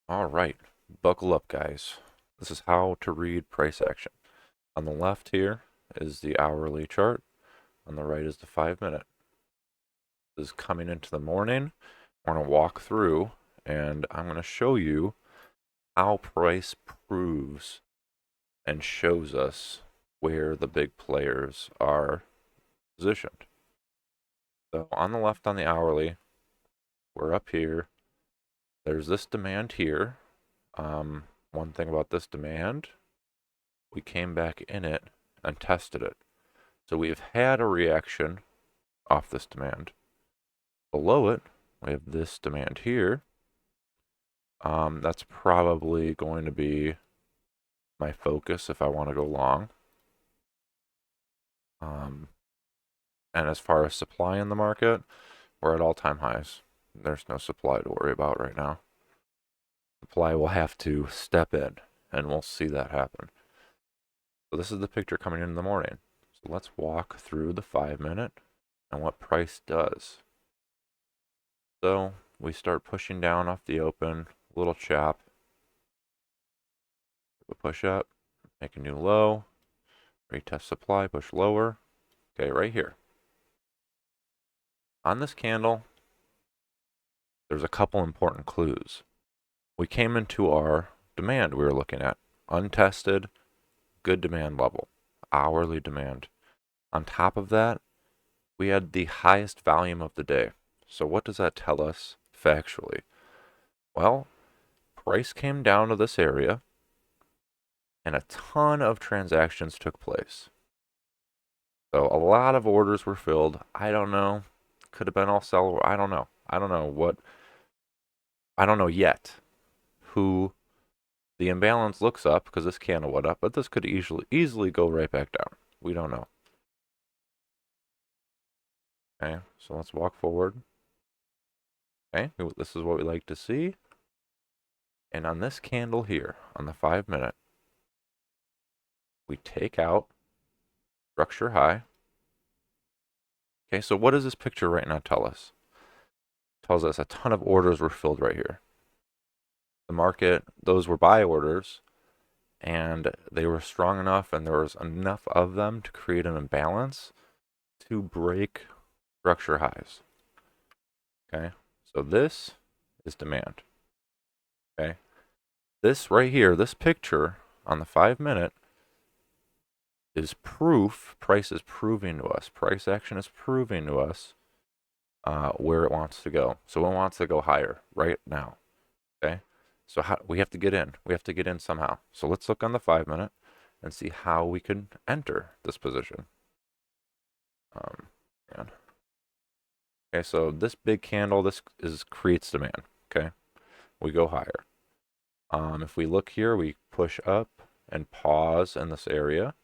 All right, buckle up, guys. This is how to read price action. On the left here is the hourly chart. On the right is the 5 minute. This is coming into the morning. We're going to walk through and I'm going to show you how price proves and shows us where the big players are positioned. So on the left on the hourly, we're up here. There's this demand here. One thing about this demand, we came back in it and tested it. So we've had a reaction off this demand. Below it, we have this demand here. That's probably going to be my focus if I want to go long. And as far as supply in the market, we're at all-time highs. There's no supply to worry about right now. Supply will have to step in, and we'll see that happen. So this is the picture coming in the morning. So let's walk through the 5 minute and what price does. So we start pushing down off the open, little chop, push up, make a new low, retest supply, push lower. Okay, right here. On this candle, there's a couple important clues. We came into our demand we were looking at, untested, good demand level, hourly demand. On top of that, we had the highest volume of the day. So what does that tell us factually? Well, price came down to this area and a ton of transactions took place. So a lot of orders were filled. I don't know. Could have been all sell. I don't know. I don't know what. I don't know yet who the imbalance looks up because this candle went up, but this could easily go right back down. We don't know. Okay, so let's walk forward. Okay, this is what we like to see. And on this candle here, on the 5 minute, we take out structure high. Okay, so what does this picture right now tell us? It tells us a ton of orders were filled right here. The market, those were buy orders, and they were strong enough and there was enough of them to create an imbalance to break structure highs. Okay, so this is demand. Okay, this right here, this picture on the 5 minute is proof. Price is proving to us, price action is proving to us where it wants to go. So it wants to go higher right now. Okay, so we have to get in. We have to get in somehow. So let's look on the 5 minute and see how we can enter this position. Man. Okay, so this big candle, this creates demand. Okay, we go higher. If we look here, we push up and pause in this area.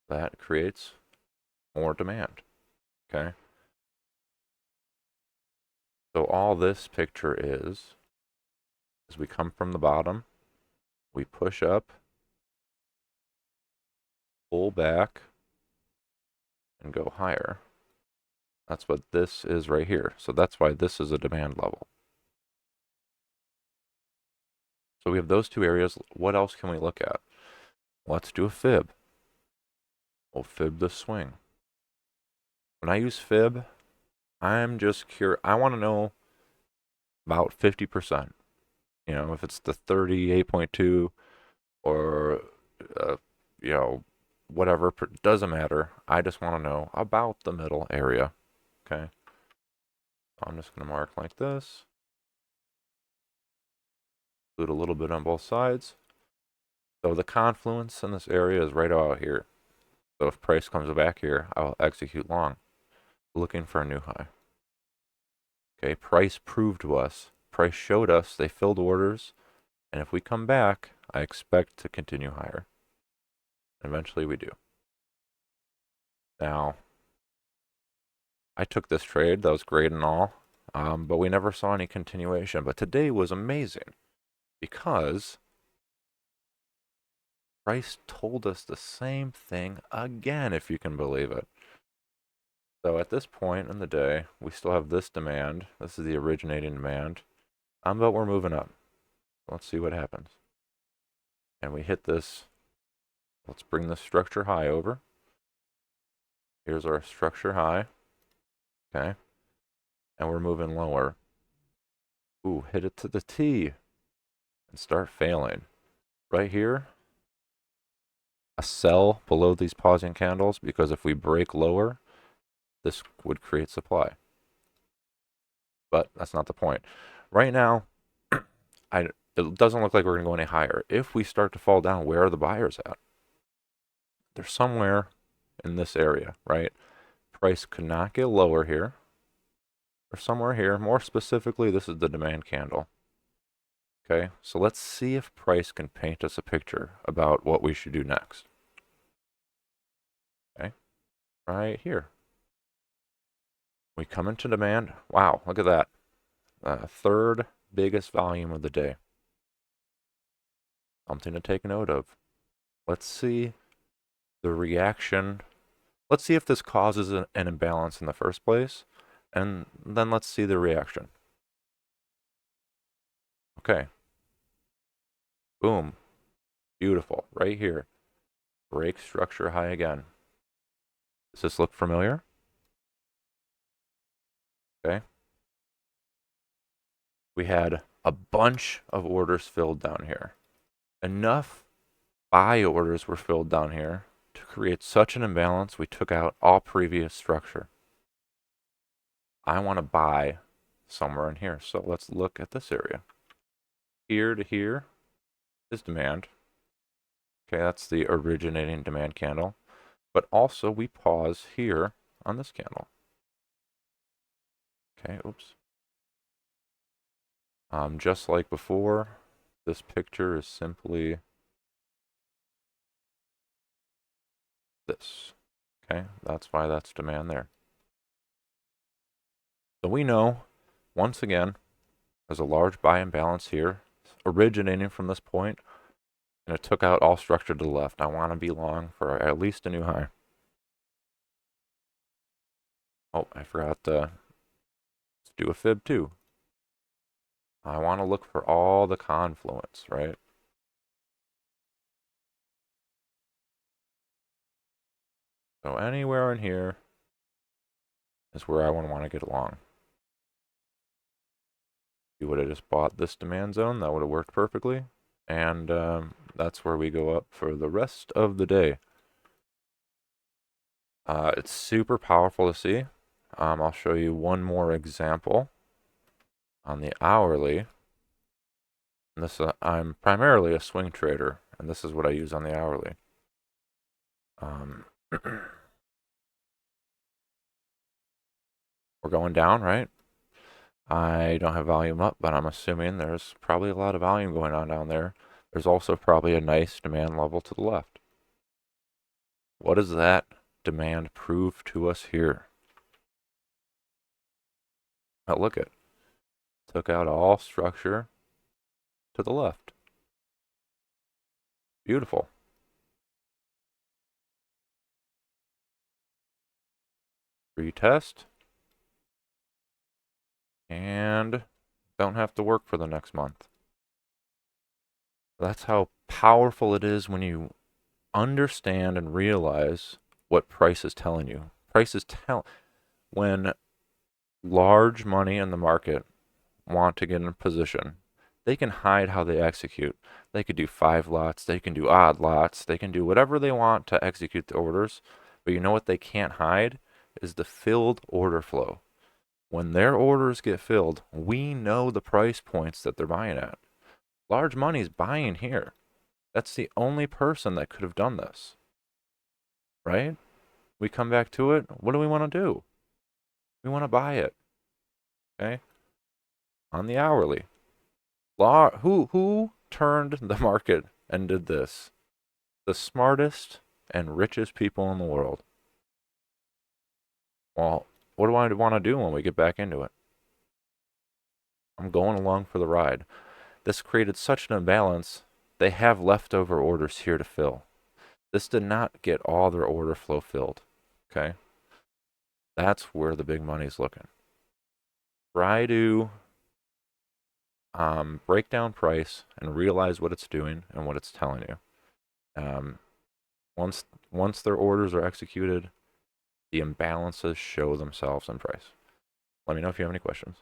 That creates more demand. Okay, so all this picture is we come from the bottom, we push up, pull back, and go higher. That's what this is right here. So that's why this is a demand level. So we have those two areas. What else can we look at? Let's do a fib. We'll fib the swing. When I use fib, I'm just curious. I want to know about 50%. You know, if it's the 38.2 or, uh, you know, whatever, doesn't matter. I just want to know about the middle area. Okay. I'm just going to mark like this. Include a little bit on both sides. So the confluence in this area is right out here. So if price comes back here, I'll execute long, looking for a new high. Okay, price proved to us, price showed us they filled orders, and if we come back, I expect to continue higher. Eventually we do. Now, I took this trade, that was great and all, but we never saw any continuation. But today was amazing because price told us the same thing again, if you can believe it. So at this point in the day, we still have this demand. This is the originating demand, but we're moving up. Let's see what happens. And we hit this. Let's bring this structure high over. Here's our structure high. Okay. And we're moving lower. Ooh, hit it to the T and start failing. Right here, a sell below these pausing candles, because if we break lower, this would create supply. But that's not the point. Right now, it doesn't look like we're going to go any higher. If we start to fall down, where are the buyers at? They're somewhere in this area, right? Price could not get lower here, or somewhere here. More specifically, this is the demand candle. Okay, so let's see if price can paint us a picture about what we should do next. Okay, right here. We come into demand. Wow, look at that. Third biggest volume of the day. Something to take note of. Let's see the reaction. Let's see if this causes an imbalance in the first place, and then let's see the reaction. Okay. Boom. Beautiful. Right here. Break structure high again. Does this look familiar? Okay. We had a bunch of orders filled down here. Enough buy orders were filled down here to create such an imbalance, we took out all previous structure. I want to buy somewhere in here. So let's look at this area. Here to here is demand. Okay, that's the originating demand candle. But also we pause here on this candle. Okay, oops. Just like before, this picture is simply this. Okay, that's why that's demand there. So we know, once again, there's a large buy imbalance here, originating from this point, and it took out all structure to the left. I want to be long for at least a new high. Oh, I forgot to do a fib too. I want to look for all the confluence, right? So anywhere in here is where I want to get along. You would have just bought this demand zone, that would have worked perfectly. And that's where we go up for the rest of the day. It's super powerful to see. I'll show you one more example on the hourly. And this I'm primarily a swing trader, and this is what I use on the hourly. We're going down, right? I don't have volume up, but I'm assuming there's probably a lot of volume going on down there. There's also probably a nice demand level to the left. What does that demand prove to us here? Now look at, took out all structure to the left. Beautiful. Retest. And don't have to work for the next month. That's how powerful it is when you understand and realize what price is telling you. Price is when large money in the market want to get in a position, they can hide how they execute. They could do 5 lots, they can do odd lots, they can do whatever they want to execute the orders. But you know what they can't hide is the filled order flow. When their orders get filled, we know the price points that they're buying at. Large money's buying here. That's the only person that could have done this. Right? We come back to it. What do we want to do? We want to buy it. Okay? On the hourly. Who turned the market and did this? The smartest and richest people in the world. Well, what do I want to do when we get back into it? I'm going along for the ride. This created such an imbalance, they have leftover orders here to fill. This did not get all their order flow filled. Okay? That's where the big money's looking. Try to break down price and realize what it's doing and what it's telling you. Um, once their orders are executed, the imbalances show themselves in price. Let me know if you have any questions.